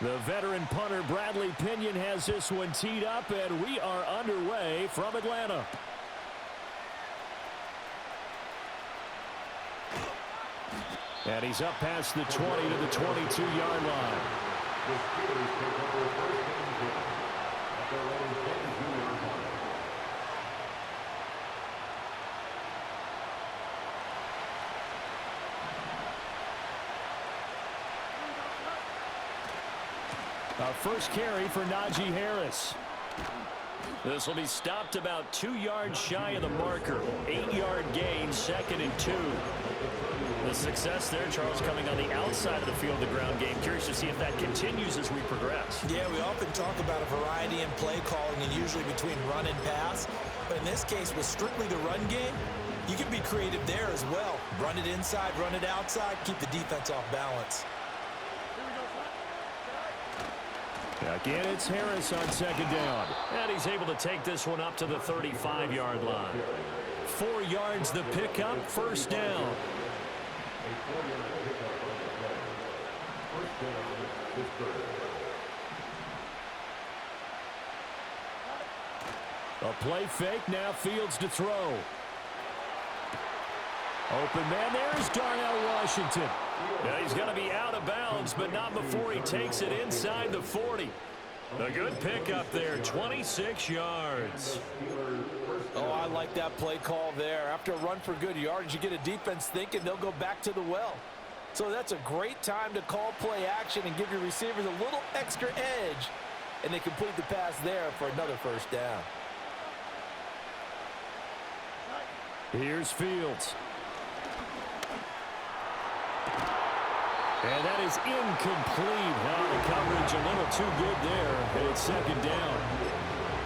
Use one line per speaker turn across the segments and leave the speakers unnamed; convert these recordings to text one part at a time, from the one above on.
The veteran punter Bradley Pinion has this one teed up, and we are underway from Atlanta. And he's up past the 20 to the 22-yard line. Our first carry for Najee Harris. This will be stopped about 2 yards shy of the marker. 8-yard gain, 2nd and 2. The success there, Charles, coming on the outside of the field, the ground game. Curious to see if that continues as we progress.
Yeah, we often talk about a variety in play calling and usually between run and pass. But in this case, with strictly the run game, you can be creative there as well. Run it inside, run it outside, keep the defense off balance.
Again, it's Harris on 2nd down. And he's able to take this one up to the 35-yard line. 4 yards the pickup, 1st down. A play fake, now Fields to throw. Open man, there's Darnell Washington. Now he's going to be out of bounds, but not before he takes it inside the 40. A good pickup there, 26 yards.
Oh, I like that play call there. After a run for good yards, you get a defense thinking they'll go back to the well. So that's a great time to call play action and give your receivers a little extra edge. And they complete the pass there for another 1st down.
Here's Fields. And that is incomplete. Now the coverage a little too good there, and it's 2nd down.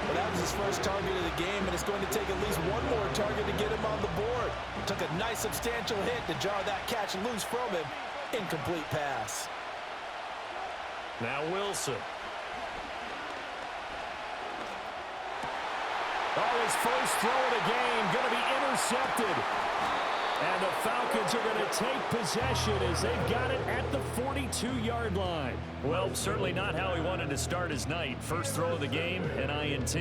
Well, that was his first target of the game, and it's going to take at least one more target to get him on the board. Took a nice substantial hit to jar that catch loose from him. Incomplete pass.
Now Wilson. Oh, his first throw of the game going to be intercepted. And the Falcons are going to take possession as they've got it at the 42-yard line. Well, certainly not how he wanted to start his night. First throw of the game, an INT.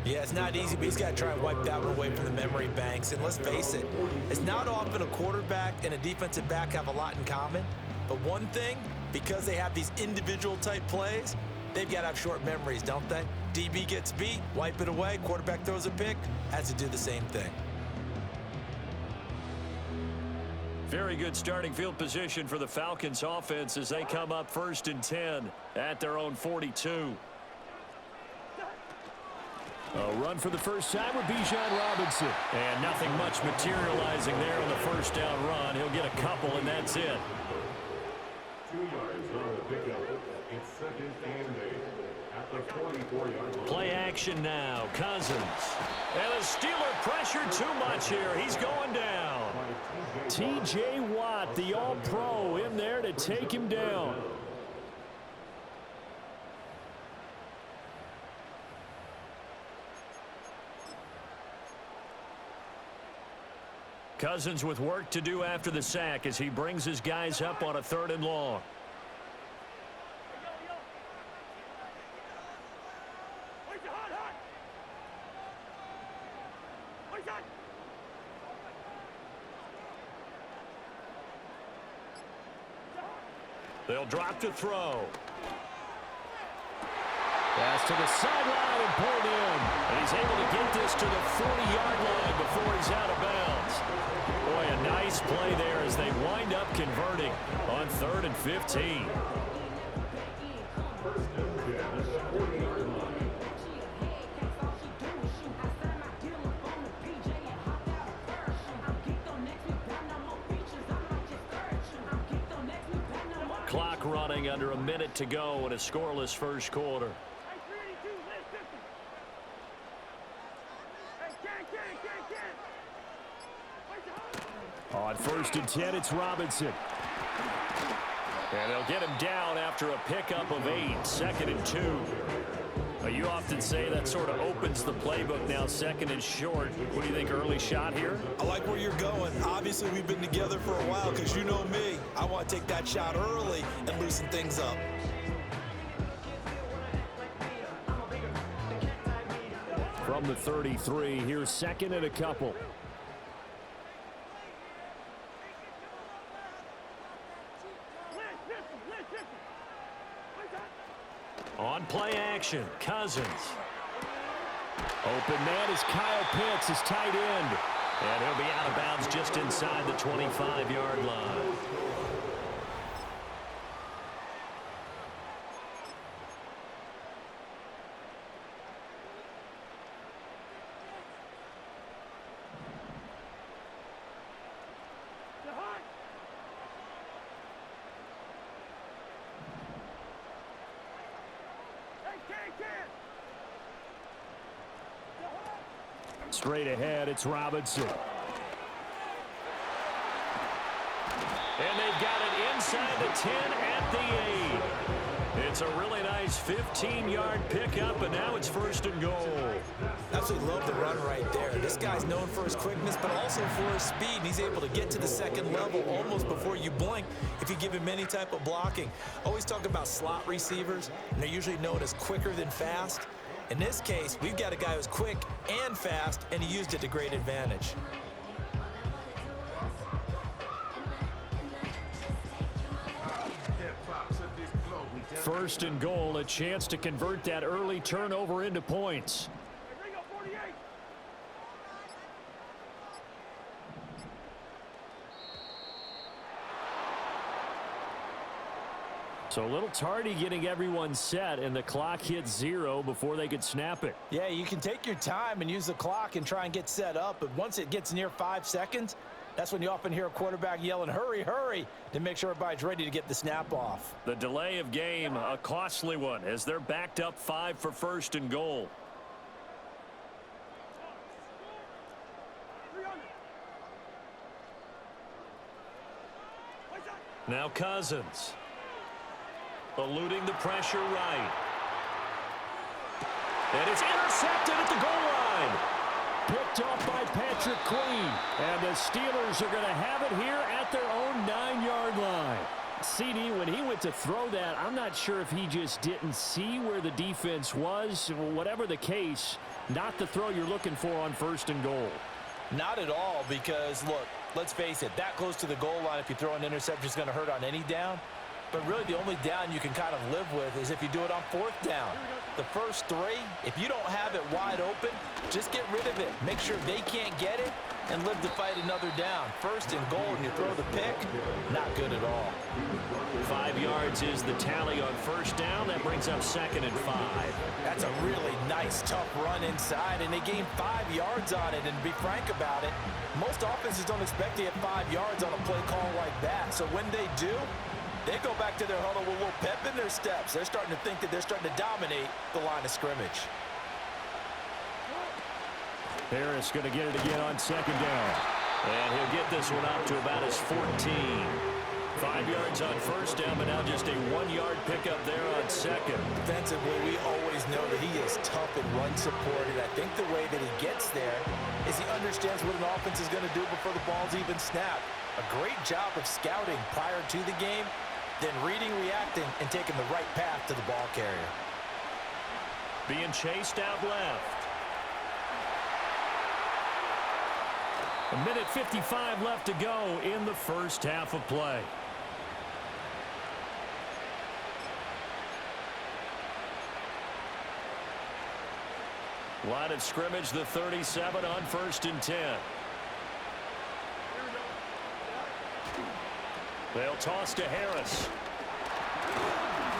Yeah, it's not easy, but he's got to try and wipe that one away from the memory banks. And let's face it, it's not often a quarterback and a defensive back have a lot in common. But one thing, because they have these individual type plays, they've got to have short memories, don't they? DB gets beat, wipe it away, quarterback throws a pick, has to do the same thing.
Very good starting field position for the Falcons offense as they come up 1st and 10 at their own 42. A run for the first time with Bijan Robinson. And nothing much materializing there on the 1st down run. He'll get a couple, and that's it.
2 yards on the pickup. It's 2nd and 8 at the 44-yard line.
Play action now. Cousins. And the Steeler pressure too much here. He's going down. T.J. Watt, the All-Pro, in there to take him down. Cousins with work to do after the sack as he brings his guys up on a 3rd and long. They'll drop to throw. Pass to the sideline and pulled in. And he's able to get this to the 40-yard line before he's out of bounds. Boy, a nice play there as they wind up converting on 3rd and 15. Clock running, under a minute to go in a scoreless 1st quarter. On 1st and 10, it's Robinson. And they'll get him down after a pickup of 8, 2nd and 2. You often say that sort of opens the playbook now, second and short. What do you think, early shot here?
I like where you're going. Obviously, we've been together for a while because you know me. I want to take that shot early and loosen things up.
From the 33, here's second and a couple. On play action, Cousins. Open man is Kyle Pitts, his tight end. And he'll be out of bounds just inside the 25-yard line. Straight ahead, it's Robinson. And they've got it inside the 10 at the 8. It's a really nice 15-yard pickup, and now it's first and goal.
Absolutely love the run right there. This guy's known for his quickness, but also for his speed. And he's able to get to the second level almost before you blink if you give him any type of blocking. Always talk about slot receivers, and they're usually known as quicker than fast. In this case, we've got a guy who's quick and fast, and he used it to great advantage.
First and goal, a chance to convert that early turnover into points. So a little tardy getting everyone set, and the clock hits 0 before they could snap it.
Yeah, you can take your time and use the clock and try and get set up, but once it gets near 5 seconds, that's when you often hear a quarterback yelling, hurry, hurry, to make sure everybody's ready to get the snap off.
The delay of game, a costly one, as they're backed up 5 for first and goal. Now Cousins. Eluding the pressure right. And it's intercepted at the goal line. Picked off by Patrick Queen. And the Steelers are going to have it here at their own 9-yard line. CD, when he went to throw that, I'm not sure if he just didn't see where the defense was. Whatever the case, not the throw you're looking for on first and goal.
Not at all, because, look, let's face it, that close to the goal line, if you throw an interception, is going to hurt on any down. But really, the only down you can kind of live with is if you do it on 4th down. The first 3, if you don't have it wide open, just get rid of it. Make sure they can't get it and live to fight another down. First and goal, and you throw the pick, not good at all.
5 yards is the tally on first down. That brings up second and 5.
That's a really nice, tough run inside, and they gained 5 yards on it. And to be frank about it, most offenses don't expect to get 5 yards on a play call like that. So when they do, they go back to their huddle with a little pep in their steps. They're starting to think that they're starting to dominate the line of scrimmage.
Harris going to get it again on second down. And he'll get this one up to about his 14. 5 yards on first down, but now just a 1-yard pickup there on second.
Defensively, we always know that he is tough and run supported. I think the way that he gets there is he understands what an offense is going to do before the ball's even snapped. A great job of scouting prior to the game, then reading, reacting, and taking the right path to the ball carrier.
Being chased out left. A minute 55 left to go in the first half of play. Line of scrimmage, the 37 on first and 10. They'll toss to Harris.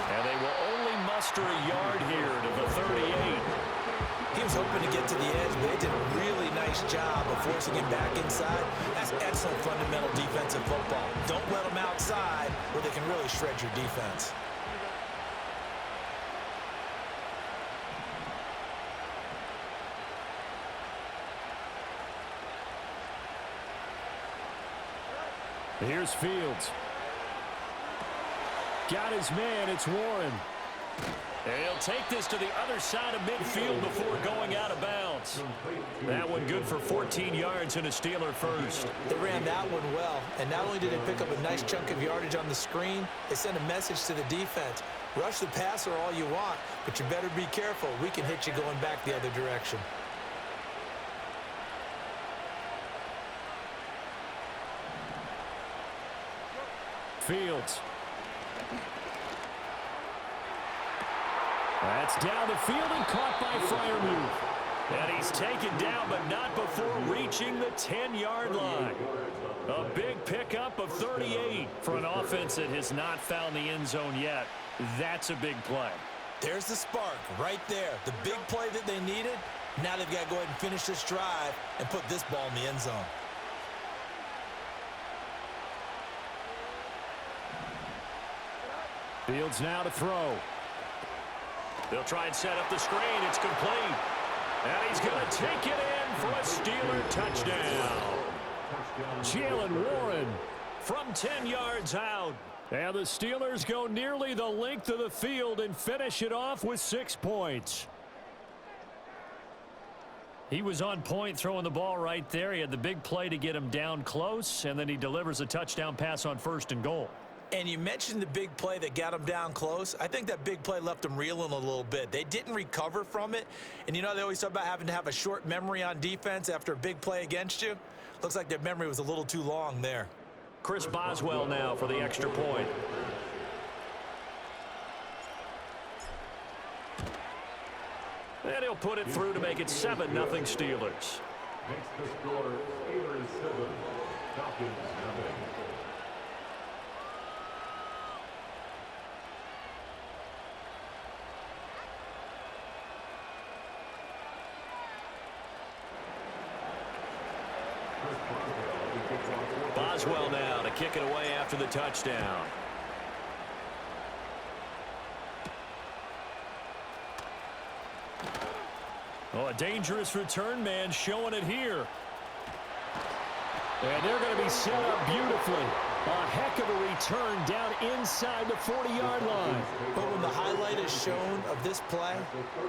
And they will only muster a yard here to the 38.
He was hoping to get to the edge, but they did a really nice job of forcing him back inside. That's excellent fundamental defensive football. Don't let them outside where they can really shred your defense.
Here's Fields. Got his man, it's Warren. And he'll take this to the other side of midfield before going out of bounds. That one good for 14 yards and a Steeler first.
They ran that one well, and not only did they pick up a nice chunk of yardage on the screen, they sent a message to the defense. Rush the passer all you want, but you better be careful. We can hit you going back the other direction.
Fields. That's down the field and caught by Freiermuth. And he's taken down, but not before reaching the 10-yard line. A big pickup of 38 for an offense that has not found the end zone yet. That's a big play.
There's the spark right there. The big play that they needed. Now they've got to go ahead and finish this drive and put this ball in the end zone.
Fields now to throw. They'll try and set up the screen. It's complete. And he's going to take it in for a Steeler touchdown. Jaylen Warren from 10 yards out. And the Steelers go nearly the length of the field and finish it off with 6 points. He was on point throwing the ball right there. He had the big play to get him down close, and then he delivers a touchdown pass on 1st and goal.
And you mentioned the big play that got him down close. I think that big play left them reeling a little bit. They didn't recover from it. And you know, they always talk about having to have a short memory on defense after a big play against you. Looks like their memory was a little too long there.
Chris Boswell now for the extra point. And he'll put it through to make it 7-0 Steelers.
Makes the score Steelers 7, Falcons 0.
Boswell now to kick it away after the touchdown. Oh, a dangerous return man showing it here. And they're going to be set up beautifully. A heck of a return down inside the 40-yard line.
But when the highlight is shown of this play,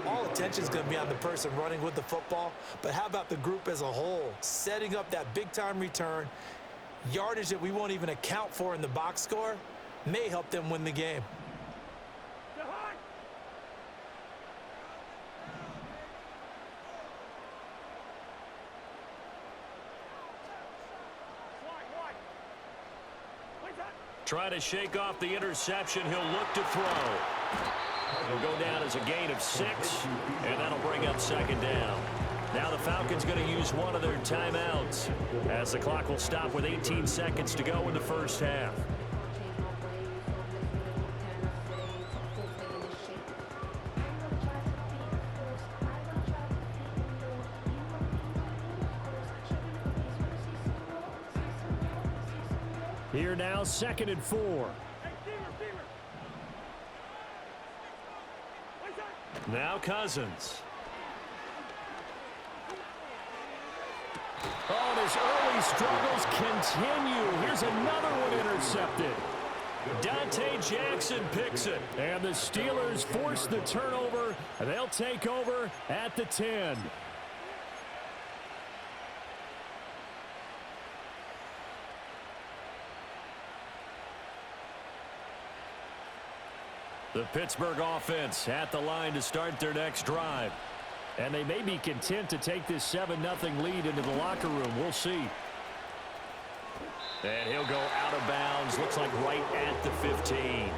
all attention is going to be on the person running with the football. But how about the group as a whole? Setting up that big-time return, yardage that we won't even account for in the box score, may help them win the game.
Try to shake off the interception. He'll look to throw. He'll go down as a gain of 6, and that'll bring up 2nd down. Now the Falcons going to use one of their timeouts as the clock will stop with 18 seconds to go in the first half. Here now, 2nd and 4. Now Cousins. Oh, and his early struggles continue. Here's another one intercepted. Dante Jackson picks it. And the Steelers force the turnover. They'll take over at the 10. The Pittsburgh offense at the line to start their next drive. And they may be content to take this 7-0 lead into the locker room. We'll see. And he'll go out of bounds. Looks like right at the 15.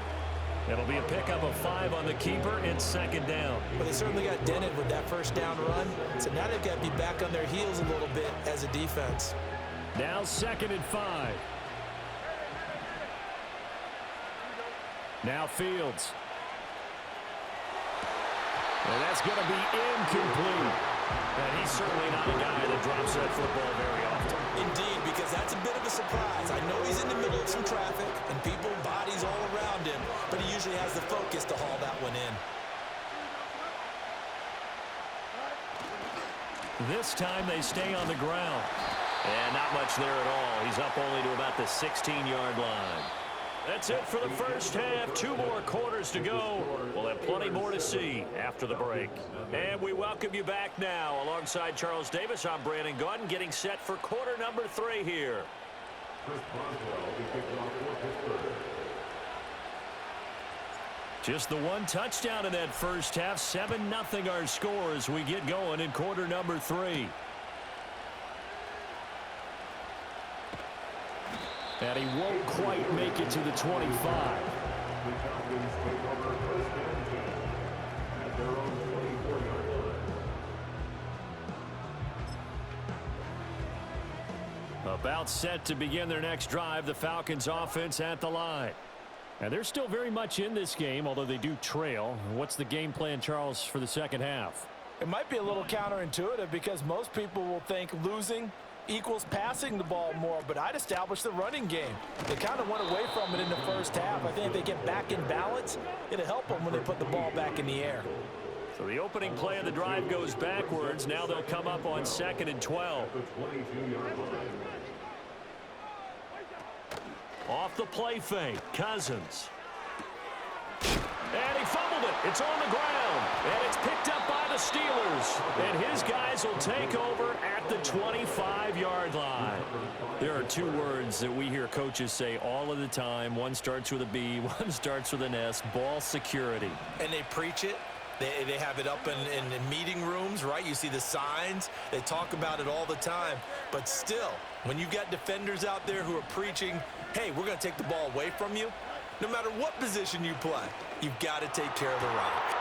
It'll be a pickup of 5 on the keeper and 2nd down.
Well, they certainly got dented with that first down run. So now they've got to be back on their heels a little bit as a defense.
Now 2nd and 5. Now Fields. And that's going to be incomplete. And he's certainly not a guy that drops that football very often.
Indeed, because that's a bit of a surprise. I know he's in the middle of some traffic and people, bodies all around him, but he usually has the focus to haul that one in.
This time they stay on the ground. And not much there at all. He's up only to about the 16-yard line. That's it for the first half. 2 more quarters to go. We'll have plenty more to see after the break. And we welcome you back now. Alongside Charles Davis, I'm Brandon Gaudin, getting set for quarter number 3 here.
Chris Boswell to kick off for Pittsburgh.
Just the 1 touchdown in that first half. 7-0 our score as we get going in quarter number 3. And he won't quite make it to the 25.
The Falcons take over first and 10 at their own 24-yard line.
About set to begin their next drive. The Falcons offense at the line. And they're still very much in this game, although they do trail. What's the game plan, Charles, for the second half?
It might be a little counterintuitive because most people will think losing equals passing the ball more, but I'd establish the running game. They kind of went away from it in the first half. I think if they get back in balance, it'll help them when they put the ball back in the air.
So the opening play of the drive goes backwards. Now they'll come up on 2nd and 12.
The 22-yard line.
Off the play fake, Cousins. And he fumbled it. It's on the ground. And it's picked up by the Steelers. And his guys will take over at the 25-yard line. There are 2 words that we hear coaches say all of the time. One starts with a B, one starts with an S. Ball security.
And they preach it. They have it up in meeting rooms, right? You see the signs. They talk about it all the time. But still, when you've got defenders out there who are preaching, hey, we're going to take the ball away from you, no matter what position you play, you've got to take care of the rock.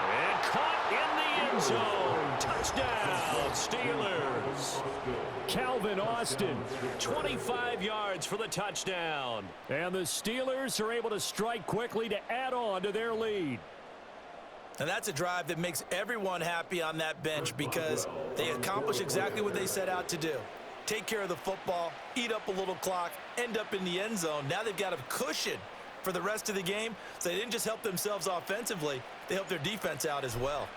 And caught in the end zone. Touchdown, Steelers. Calvin Austin, 25 yards for the touchdown. And the Steelers are able to strike quickly to add on to their lead.
And that's a drive that makes everyone happy on that bench because they accomplish exactly what they set out to do. Take care of the football, eat up a little clock, end up in the end zone. Now they've got a cushion for the rest of the game, so they didn't just help themselves offensively, they helped their defense out as well.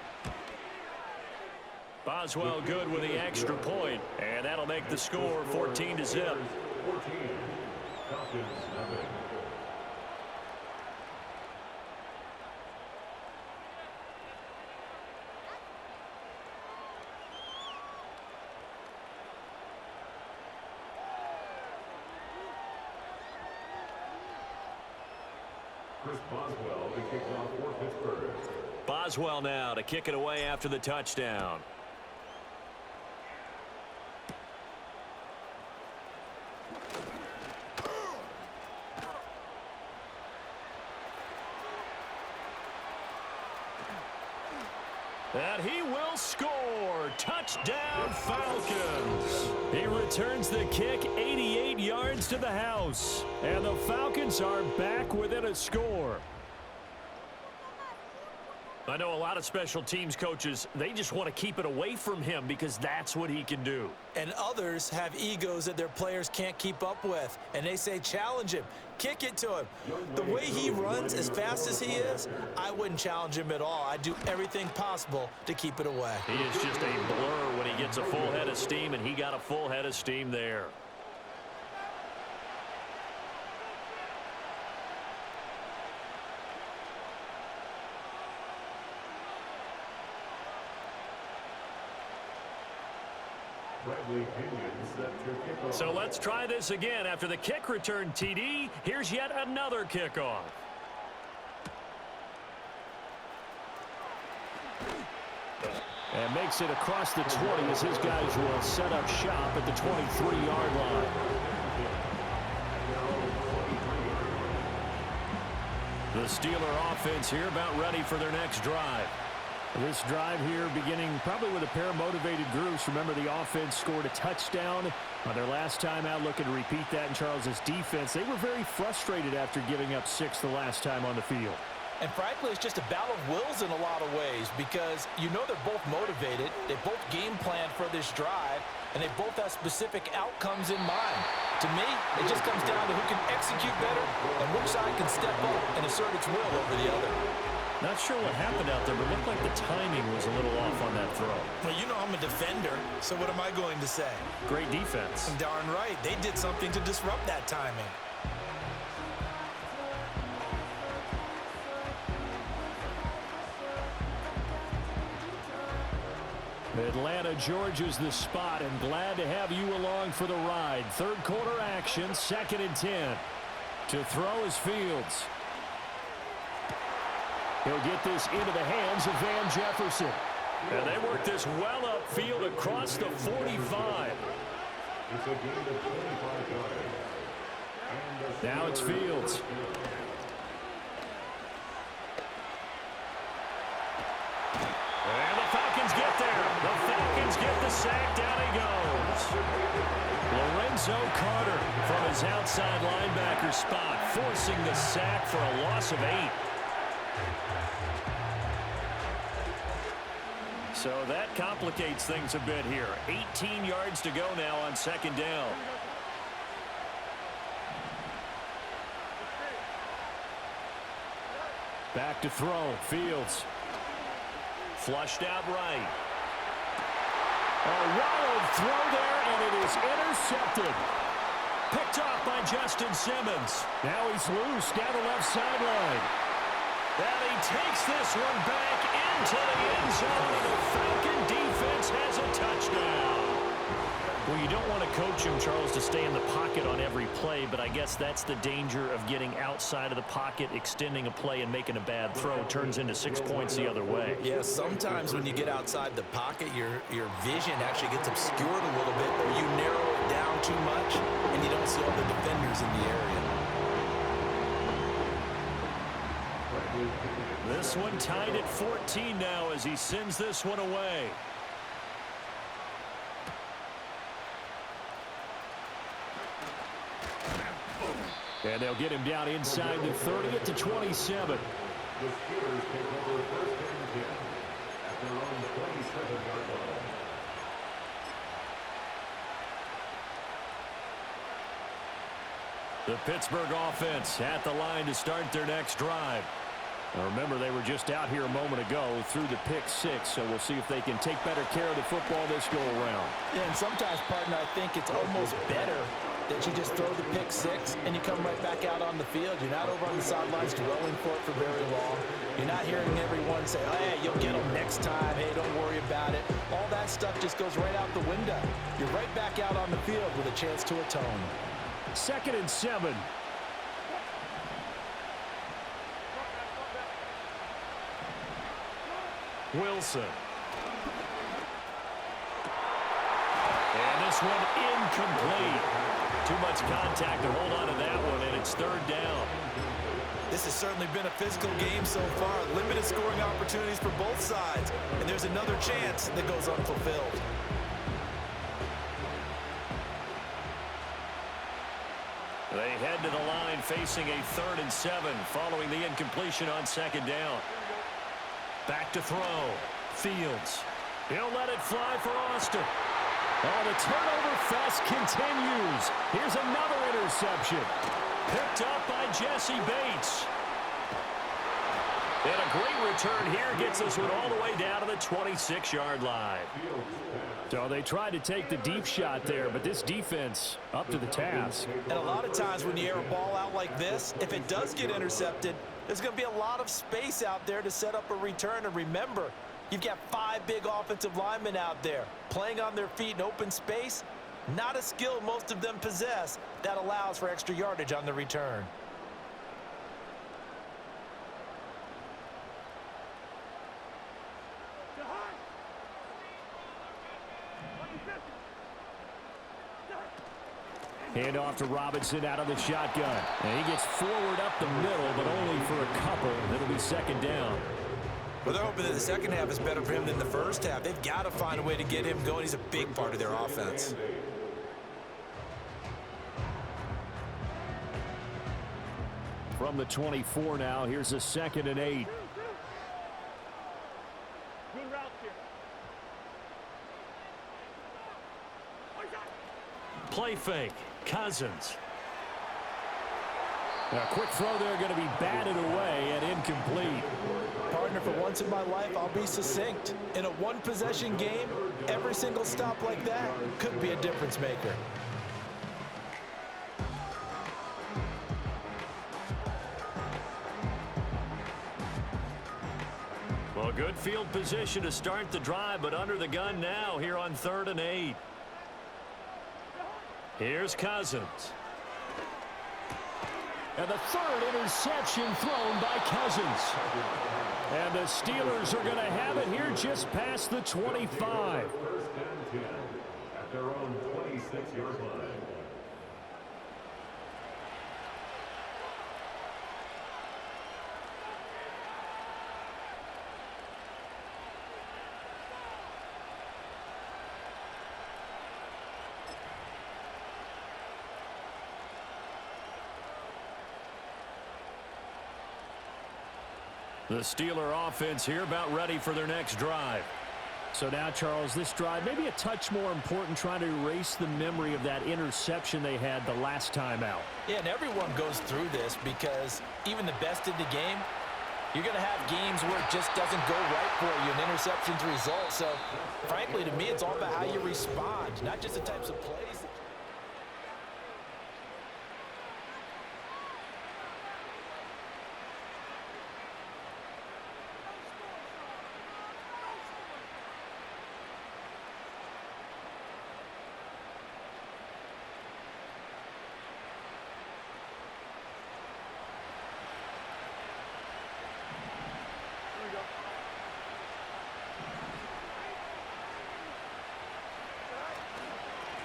Boswell good with the extra point, and that'll make the score 14-0.
14. Falcons nothing. Chris Boswell to kick off for Pittsburgh.
Boswell now to kick it away after the touchdown. And he will score. Touchdown, Falcons. He returns the kick 88 yards to the house. And the Falcons are back within a score. I know a lot of special teams coaches, they just want to keep it away from him because that's what he can do.
And others have egos that their players can't keep up with. And they say, challenge him, kick it to him. The way he runs, as fast as he is, I wouldn't challenge him at all. I'd do everything possible to keep it away.
He is just a blur when he gets a full head of steam, and he got a full head of steam there. So let's try this again. After the kick return TD, here's yet another kickoff. And makes it across the 20 as his guys will set up shop at the 23-yard line. The Steeler offense here about ready for their next drive. This drive here beginning probably with a pair of motivated groups. Remember, the offense scored a touchdown on their last time out, looking to repeat that in Charles's defense. They were very frustrated after giving up 6 the last time on the field.
And frankly, it's just a battle of wills in a lot of ways because you know they're both motivated, they both game plan for this drive, and they both have specific outcomes in mind. To me, it just comes down to who can execute better and which side can step up and assert its will over the other.
Not sure what happened out there, but it looked like the timing was a little off on that throw.
Well, you know I'm a defender, so what am I going to say?
Great defense.
Darn right. They did something to disrupt that timing.
Atlanta, Georgia's the spot, and glad to have you along for the ride. Third quarter action, 2nd and 10. To throw is Fields. He'll get this into the hands of Van Jefferson. And they work this well upfield across the 45.
It's a gain of 25 yards.
Now it's Fields. And the Falcons get there. The Falcons get the sack. Down he goes. Lorenzo Carter from his outside linebacker spot, forcing the sack for a loss of 8. So that complicates things a bit here. 18 yards to go now on 2nd down. Back to throw. Fields. Flushed out right. A wild throw there, and it is intercepted. Picked off by Justin Simmons. Now he's loose down the left sideline. And he takes this one back into the end zone. The Falcon defense has a touchdown. Well, you don't want to coach him, Charles, to stay in the pocket on every play, but I guess that's the danger of getting outside of the pocket, extending a play, and making a bad throw. Turns into 6 points the other way.
Yeah, sometimes when you get outside the pocket, your vision actually gets obscured a little bit, or you narrow it down too much, and you don't see all the defenders in the area.
This one tied at 14 now as he sends this one away. And they'll get him down inside the 30 to 27.
The Steelers take over 1st and 10 at their own 27-yard line.
The Pittsburgh offense at the line to start their next drive. Now remember, they were just out here a moment ago through the pick 6, so we'll see if they can take better care of the football this go-around.
Yeah, and sometimes, partner, I think it's almost better that you just throw the pick 6 and you come right back out on the field. You're not over on the sidelines dwelling for it for very long. You're not hearing everyone say, oh, hey, you'll get them next time. Hey, don't worry about it. All that stuff just goes right out the window. You're right back out on the field with a chance to atone.
2nd and 7. Wilson. And this one incomplete. Too much contact to hold on to that one, and it's 3rd down.
This has certainly been a physical game so far. Limited scoring opportunities for both sides. And there's another chance that goes unfulfilled.
They head to the line facing a 3rd and 7 following the incompletion on 2nd down. Back to throw. Fields. He'll let it fly for Austin. Oh, the turnover fest continues. Here's another interception. Picked up by Jesse Bates. And a great return here gets this one all the way down to the 26-yard line. So they tried to take the deep shot there, but this defense up to the task.
And a lot of times when you air a ball out like this, if it does get intercepted, there's going to be a lot of space out there to set up a return. And remember, you've got 5 big offensive linemen out there playing on their feet in open space. Not a skill most of them possess that allows for extra yardage on the return.
Hand off to Robinson out of the shotgun. And he gets forward up the middle, but only for a couple. It'll be 2nd down.
Well, they're hoping that the second half is better for him than the first half. They've got to find a way to get him going. He's a big part of their offense.
From the 24 now, here's a 2nd and 8. Play fake. Cousins. A quick throw there going to be batted away and incomplete.
Partner, for once in my life, I'll be succinct. In a one-possession game, every single stop like that could be a difference maker.
Well, Good field position to start the drive, but under the gun now here on 3rd and 8. Here's Cousins.
And the 3rd interception thrown by Cousins. And the Steelers are going to have it here just past the 25.
1st and 10 at their own 26-yard line.
The Steeler offense here about ready for their next drive.
So now, Charles, this drive maybe a touch more important, trying to erase the memory of that interception they had the last time out.
Yeah, and everyone goes through this because even the best in the game, you're going to have games where it just doesn't go right for you, an interception's result. So, frankly, to me, it's all about how you respond, not just the types of plays.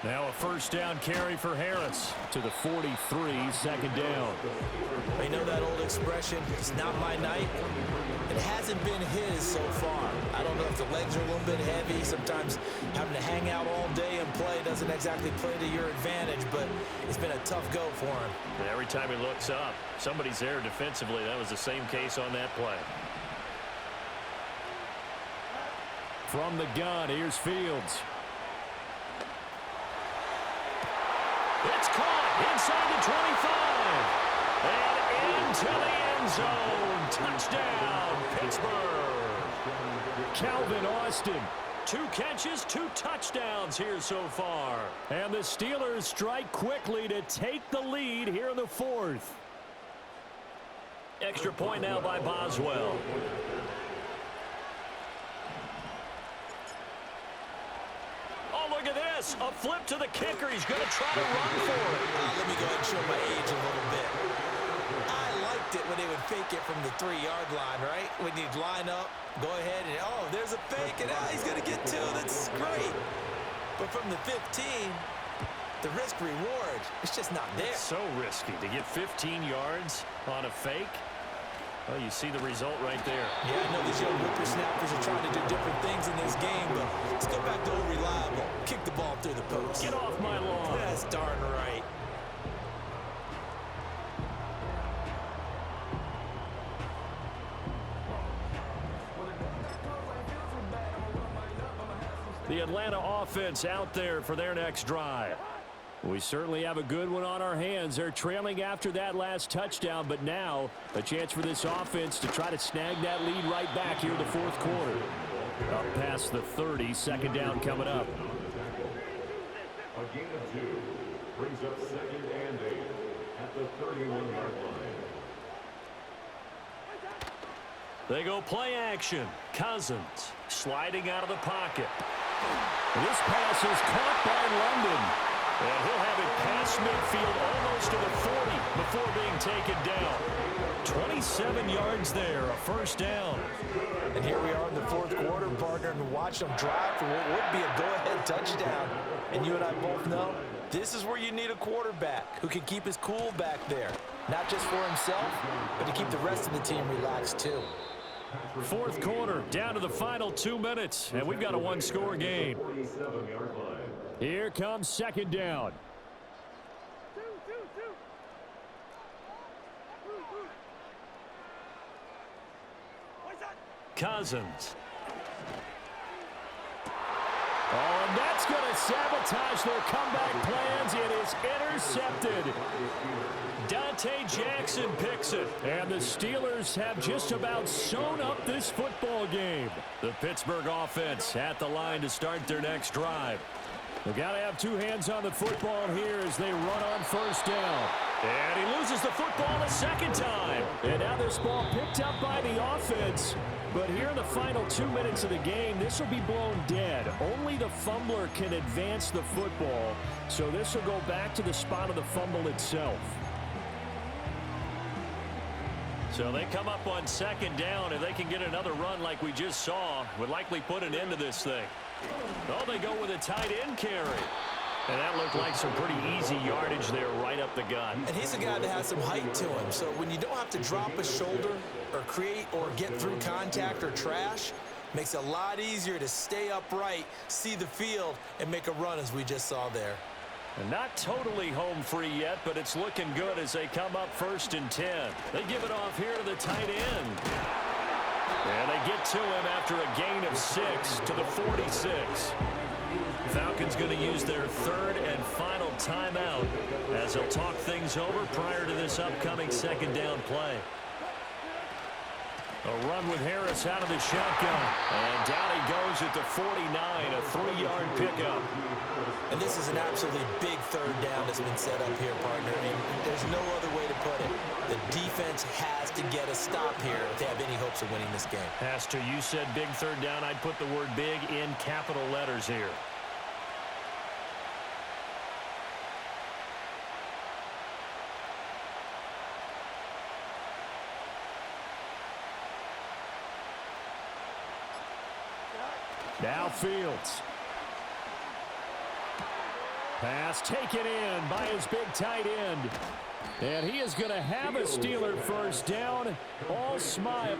Now a 1st down carry for Harris
to the 43, 2nd down.
You know that old expression, it's not my night? It hasn't been his so far. I don't know if the legs are a little bit heavy. Sometimes having to hang out all day and play doesn't exactly play to your advantage, but it's been a tough go for him.
And every time he looks up, somebody's there defensively. That was the same case on that play.
From the gun, here's Fields.
It's caught inside the 25 and into the end zone. Touchdown, Pittsburgh.
Calvin Austin.
2 catches, 2 touchdowns here so far.
And the Steelers strike quickly to take the lead here in the 4th.
Extra point now by Boswell. Look at this. A flip to the kicker. He's going to try to run for it.
Let me go ahead and show my age a little bit. I liked it when they would fake it from the 3-yard line, right? When you'd line up, go ahead and, oh, there's a fake, and he's going to get 2. That's great. But from the 15, the risk-reward, it's just not there.
It's so risky to get 15 yards on a fake. Well, you see the result right there.
Yeah, I know these young whippersnappers are trying to do different things in this game, but let's go back to old reliable. Kick the ball through the post.
Get off my lawn.
That's darn right.
The Atlanta offense out there for their next drive.
We certainly have a good one on our hands. They're trailing after that last touchdown, but now a chance for this offense to try to snag that lead right back here in the 4th quarter. Up past the 30, 2nd down coming up.
A gain of 2 brings up 2nd and 8 at the 31-yard line.
They go play action. Cousins sliding out of the pocket.
This pass is caught by London.
And he'll have it past midfield almost to the 40 before being taken down. 27 yards there, a 1st down.
And here we are in the 4th quarter, partner, and watch them drive for what would be a go-ahead touchdown. And you and I both know this is where you need a quarterback who can keep his cool back there. Not just for himself, but to keep the rest of the team relaxed too.
4th quarter, down to the final 2 minutes, and we've got a 1-score game.
47-yard line.
Here comes 2nd down.
Cousins.
Oh, and that's going to sabotage their comeback plans. It is intercepted.
Dante Jackson picks it.
And the Steelers have just about sewn up this football game.
The Pittsburgh offense at the line to start their next drive.
They got to have two hands on the football here as they run on first down. And he loses the football a second time. And now this ball picked up by the offense. But here in the final 2 minutes of the game, this will be blown dead. Only the fumbler can advance the football. So this will go back to the spot of the fumble itself.
So they come up on second down. If they can get another run like we just saw, would likely put an end to this thing. Oh, they go with a tight end carry. And that looked like some pretty easy yardage there right up the gut.
And he's a guy that has some height to him. So when you don't have to drop a shoulder or create or get through contact or trash, makes it a lot easier to stay upright, see the field, and make a run as we just saw there.
And not totally home free yet, but it's looking good as they come up 1st and 10. They give it off here to the tight end. And they get to him after a gain of 6 to the 46. Falcons going to use their third and final timeout as they'll talk things over prior to this upcoming second down play. A run with Harris out of the shotgun. And down he goes at the 49, a 3-yard pickup.
And this is an absolutely big third down that's been set up here, partner. And there's no other way to put it. The defense has to get a stop here if they have any hopes of winning this game.
Pastor, you said big third down. I'd put the word big in capital letters here.
Now Fields. Pass taken in by his big tight end. And he is going to have a Steeler first down. All smile.